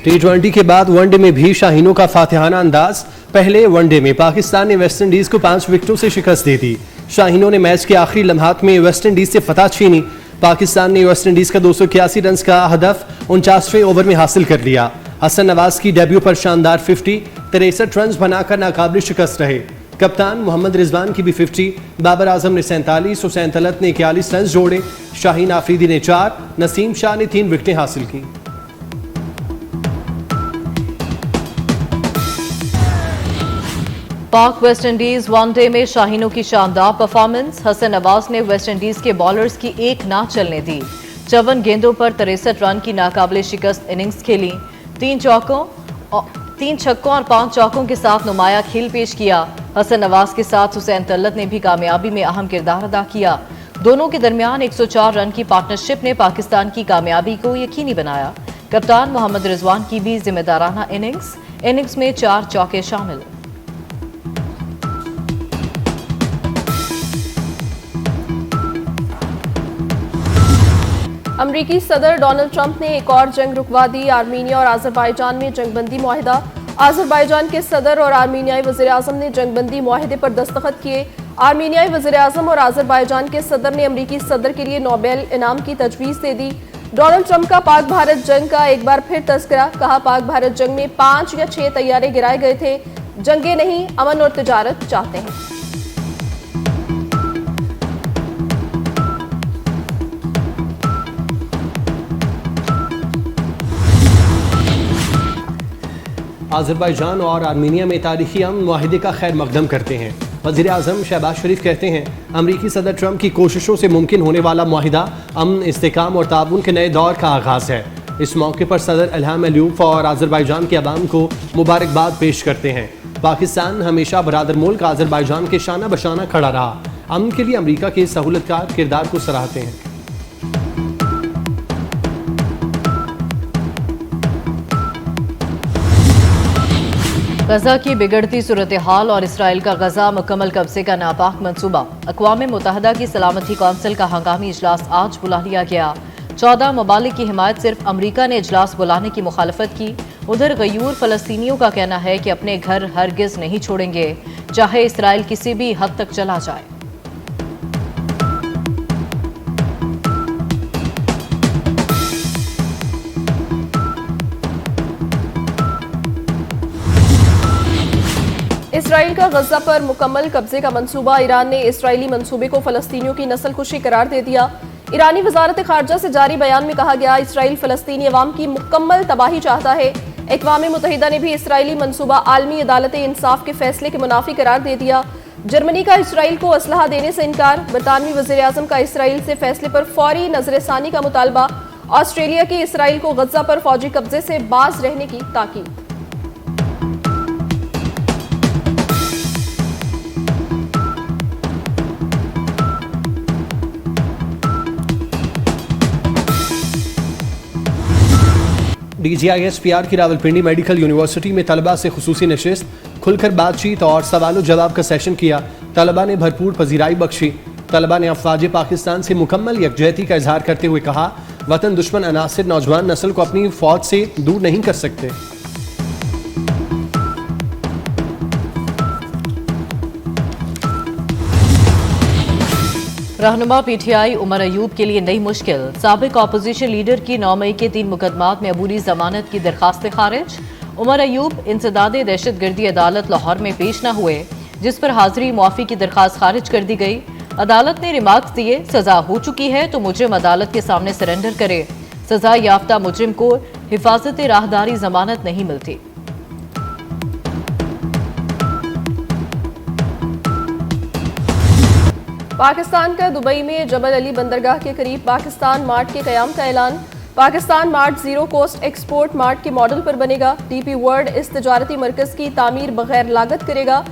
T20 के बाद one day में भी शाहीनों का फातिहाना अंदाज। पहले वनडे में पाकिस्तान ने वेस्ट इंडीज को 5 विकेटों से शिकस्त दे दी। शाहीनों ने मैच के आखिरी लम्हात में वेस्ट इंडीज से फतह छीनी। पाकिस्तान ने वेस्ट इंडीज का 281 रन का हदफ 49वें ओवर में हासिल कर लिया। हसन नवाज की डेब्यू पर शानदार 50, 63 रन बनाकर नाकाबिल शिकस्त रहे। कप्तान मोहम्मद रिजवान की भी 50, बाबर आजम ने 47, हुसैन तलत ने 41 रन जोड़े। शाहीन आफरीदी ने 4, नसीम शाह ने 3 विकेटें हासिल की। पाक वेस्ट इंडीज वनडे में शाहीनों की शानदार परफॉर्मेंस। हसन नवाज ने वेस्ट इंडीज के बॉलर्स की एक ना चलने दी। 54 गेंदों पर 63 रन की नाकाबिले शिकस्त इनिंग्स खेली। 3 छक्कों और 5 चौकों के साथ नुमाया खेल पेश किया। हसन नवाज के साथ हुसैन तलत ने भी कामयाबी में अहम किरदार अदा किया। दोनों के दरमियान 104 रन की पार्टनरशिप ने पाकिस्तान की कामयाबी को यकीनी बनाया। कप्तान मोहम्मद रिजवान की भी जिम्मेदाराना इनिंग्स में 4 चौके शामिल। अमरीकी सदर डोनाल्ड ट्रंप ने एक और जंग रुकवा दी। आर्मीनिया और आज़रबाईजान में जंगबंदी मुआहिदा। आज़रबाईजान के सदर और आर्मीनियाई वज़ीर-ए-आज़म ने जंगबंदी मुआहिदे पर दस्तखत किए। आर्मीनियाई वज़ीर-ए-आज़म और आज़रबाईजान के सदर ने अमरीकी सदर के लिए नोबेल इनाम की तजवीज़ दे दी। डोनाल्ड ट्रंप का पाक भारत जंग का एक बार फिर तज़किरा। कहा, पाक भारत जंग में 5 या 6 तैयारे गिराए गए थे। जंगे नहीं, अमन और तिजारत चाहते हैं। आज़रबाईजान और आर्मीनिया में तारीखी अमन मुआहिदे का खैर मकदम करते हैं। वज़ीर आज़म शहबाज शरीफ कहते हैं, अमरीकी सदर ट्रंप की कोशिशों से मुमकिन होने वाला मुआहिदा अमन, इस्तेकाम और ताउन के नए दौर का आगाज़ है। इस मौके पर सदर इल्हाम अलियूफ और आज़रबाईजान के अवाम को मुबारकबाद पेश करते हैं। पाकिस्तान हमेशा बरादर मुल्क आज़रबाईजान के शाना बशाना खड़ा रहा। अमन के लिए अमरीका के सहूलतकार किरदार को सराहते हैं। गजा की बिगड़ती सूरत हाल और इसराइल का गजा मुकम्मल कब्जे का नापाक मंसूबा। अक़वाम मुत्तहिदा की सलामती कौंसिल का हंगामी इजलास आज बुला लिया गया। 14 ममालिक की हिमायत सिर्फ अमरीका ने इजलास बुलाने की मुखालफत की। उधर गयूर फ़लस्तीनियों का कहना है कि अपने घर हरगिज़ नहीं छोड़ेंगे, चाहे इसराइल किसी भी हद तक चला जाए। इसराइल का गजा पर मुकम्मल कब्जे का मंसूबा। ईरान ने इसराइली मंसूबे को फ़लस्तीनियों की नस्लकुशी करार दे दिया। ईरानी वजारत खारजा से जारी बयान में कहा गया, इसराइल फ़लस्तीनी अवाम की मुकम्मल तबाही चाहता है। अक़वाम मुत्तहिदा ने भी इसराइली मंसूबा आलमी अदालत इंसाफ के फैसले के मुनाफी करार दे दिया। जर्मनी का इसराइल को असलहा देने से इनकार। बरतानवी वज़ीर-ए-आज़म का इसराइल से फैसले पर फौरी नजरसानी का मुतालबा। ऑस्ट्रेलिया की इसराइल को गजा पर फौजी कब्जे से बाज रहने की ताकीद। DGISPR की रावलपिंडी मेडिकल यूनिवर्सिटी में तलबा से खुसूसी नशिस्त, खुलकर बातचीत और सवाल जवाब का सेशन किया। तलबा ने भरपूर पजीराई बख्शी। तलबा ने अफवाज पाकिस्तान से मुकम्मल यकजहती का इजहार करते हुए कहा, वतन दुश्मन अनासिर नौजवान नस्ल को अपनी फौज से दूर नहीं कर सकते। रहनुमा PTI उमर अयूब के लिए नई मुश्किल। साबिक अपोजिशन लीडर की 9 मई के 3 मुकदमात में अबूरी जमानत की दरखास्त खारिज। उमर अयूब इंसदादे दहशतगर्दी अदालत लाहौर में पेश न हुए, जिस पर हाजिरी मुआफी की दरखास्त खारिज कर दी गई। अदालत ने रिमार्क्स दिए, सजा हो चुकी है तो मुजरिम अदालत के सामने सरेंडर करे। सजा याफ्ता मुजरिम को हिफाजत राहदारी जमानत नहीं मिलती। पाकिस्तान का दुबई में जबल अली बंदरगाह के करीब पाकिस्तान मार्ट के कयाम का ऐलान। Pakistan mart zero cost export mart के मॉडल पर बनेगा। DP वर्ल्ड इस तजारती मरकज की तामीर बगैर लागत करेगा।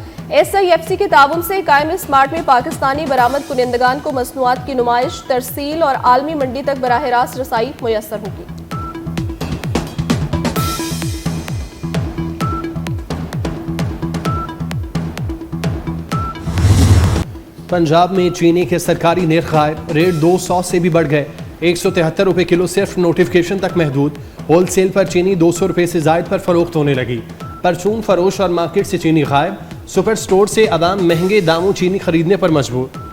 SIFC के ताउन से कायम इस मार्ट में पाकिस्तानी बरामद कुनिंदगान को मसनूआत की नुमाइश, तरसील और आलमी मंडी तक बराह रास्त रसाई मुयस्सर होगी। पंजाब में चीनी के सरकारी निर्ख गायब, रेट 200 से भी बढ़ गए। 173 रुपए किलो सिर्फ नोटिफिकेशन तक महदूद। होलसेल पर चीनी 200 रुपए से जायद पर फरोख्त होने लगी। परचून फरोश और मार्केट से चीनी गायब। सुपर स्टोर से अवाम महंगे दामों चीनी खरीदने पर मजबूर।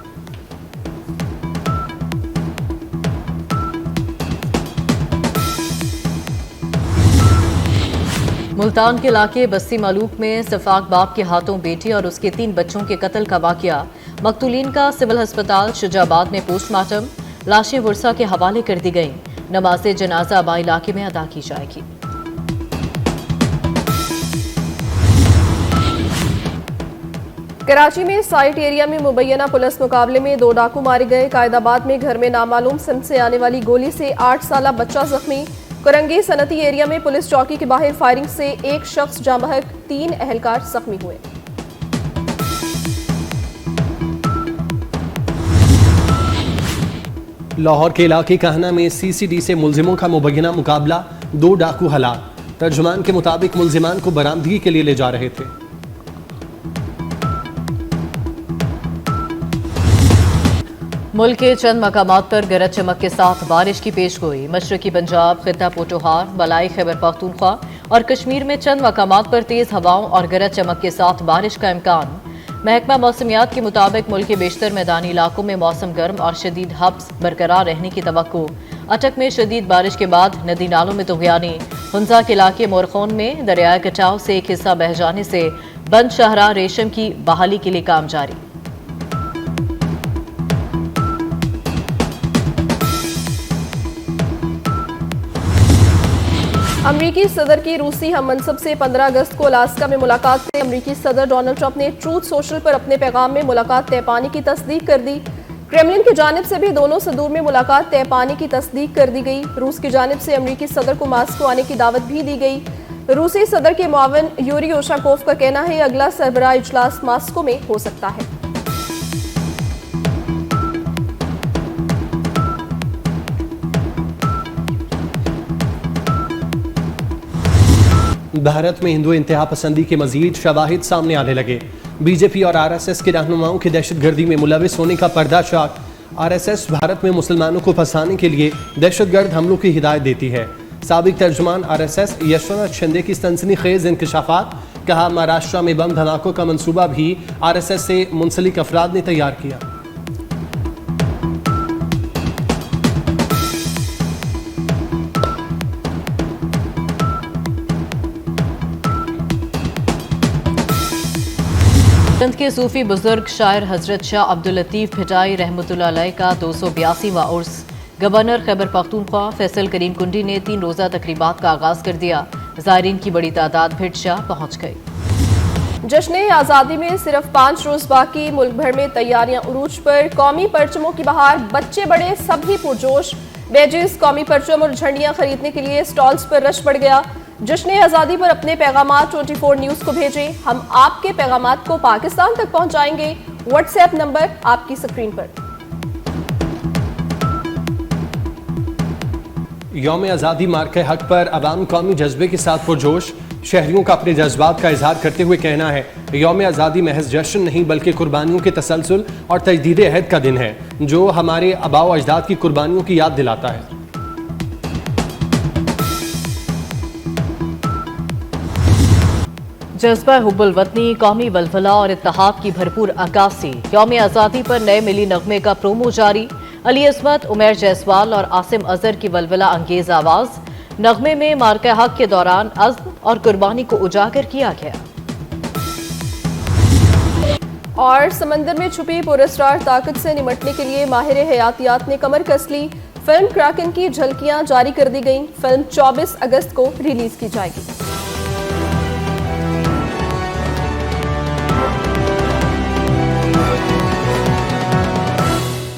मुल्तान के इलाके बस्ती मालूक में सफाक बाप के हाथों बेटी और उसके 3 बच्चों के कत्ल का वाकया। मकतूलीन का सिविल अस्पताल शुजाबाद में पोस्टमार्टम। लाशें वर्सा के हवाले कर दी गईं। नमाज जनाजा आबा इलाके में अदा की जाएगी। कराची में साइट एरिया में मुबैना पुलिस मुकाबले में 2 डाकू मारे गए। कायदाबाद में घर में नामालूम सिम से आने वाली गोली से 8 साल बच्चा जख्मी। करंगी सनती एरिया में पुलिस चौकी के बाहर फायरिंग से 1 शख्स जाँ बहक, 3 अहलकार जख्मी हुए। लाहौर के इलाके कहना में CCD से मुल्जिमों का मुबैना मुकाबला, 2 डाकू हलाक। तर्जुमान के मुताबिक मुल्जिमान को बरामदगी के लिए ले जा रहे थे। मुल्क के चंद मकामात पर गरज चमक के साथ बारिश की पेशगोई। मशरकी पंजाब, खित्ता पोटोहार, मलाई खैबर पख्तूनख्वा और कश्मीर में चंद मकामात पर तेज हवाओं और गरज चमक के साथ बारिश का इम्कान। महकमा मौसमियात के मुताबिक मुल्क के बेशतर मैदानी इलाकों में मौसम गर्म और शदीद हब्स बरकरार रहने की तवक्को। अटक में शदीद बारिश के बाद नदी नालों में तुग़यानी। हुंजा के इलाके मोरखोन में दरियाए कटाव से एक हिस्सा बह जाने से बंद शाहरा रेशम की बहाली के लिए काम जारी। अमरीकी सदर की रूसी हम मनसब से 15 अगस्त को अलास्का में मुलाकात से अमरीकी सदर डोनाल्ड ट्रंप ने ट्रूथ सोशल पर अपने पैगाम में मुलाकात तय पाने की तस्दीक कर दी। क्रेमलिन की जानिब से भी दोनों सदूर में मुलाकात तय पाने की तस्दीक कर दी गई। रूस की जानिब से अमरीकी सदर को मास्को आने की दावत भी दी गई। रूसी सदर के मुआविन यूरी ओशाकोव का कहना है अगला सरबराह इजलास मास्को में हो सकता है। भारत में हिंदू इंतहा पसंदी के मजीद शवाहिद सामने आने लगे। बीजेपी और RSS के रहनुमाओं के दहशतगर्दी में मुलविस होने का पर्दाशाक। RSS भारत में मुसलमानों को फंसाने के लिए दहशतगर्द हमलों की हिदायत देती है। साबिक तर्जुमान RSS यशवंत शिंदे की सनसनीखेज इंकशाफात। कहा महाराष्ट्र में बम धमाकों का मंसूबा भी RSS से मुंसलिक अफराद ने तैयार किया। सिंध के सूफी बुजुर्ग शायर हजरत शाह अब्दुल लतीफ भिटाई रहमतुल्लाह अलैह का 282वां उर्स। गवर्नर खैबर पख्तूनख्वा फैसल करीम कुंडी ने 3 रोज़ा तकरीबात का आगाज कर दिया। ज़ायरीन की बड़ी तादाद भिट शाह पहुंच गई। जश्न आज़ादी में सिर्फ 5 रोज बाकी। मुल्क भर में तैयारियां उरूज पर। कौमी परचमों की बहार, बच्चे बड़े सभी पुरजोश। बैजेस, कौमी परचम और झंडियां खरीदने के लिए स्टॉल्स पर रश बढ़ गया। जश्न आज़ादी पर अपने पैगामात 24 न्यूज़ को भेजें। हम आपके पैगामात को पाकिस्तान तक पहुंचाएंगे। व्हाट्सएप नंबर आपकी स्क्रीन पर। यौम आज़ादी मार्के हक पर अवाम कौमी जज्बे के साथ पुरजोश। शहरियों का अपने जज्बात का इजहार करते हुए कहना है यौम आज़ादी महज जश्न नहीं बल्कि कुर्बानियों के तसलसल और तजदीद अहद का दिन है जो हमारे आबा व अजदाद की कुर्बानियों की याद दिलाता है। जज्बा हुब्बुल वतनी, कौमी वलवला और इत्तेहाद की भरपूर अक्कासी। यौम आज़ादी पर नए मिली नगमे का प्रोमो जारी। अली अस्मत, उमैर जायसवाल और आसिम अजहर की वलवला अंगेज आवाज। नगमे में मार्के हक के दौरान अज़्म और कुर्बानी को उजागर किया गया। और समंदर में छुपी पुरस्कार ताकत से निमटने के लिए माहिर हयातियात ने कमर कस ली। फिल्म क्रैकन की झलकियां जारी कर दी गईं। फिल्म 24 अगस्त को रिलीज की जाएगी।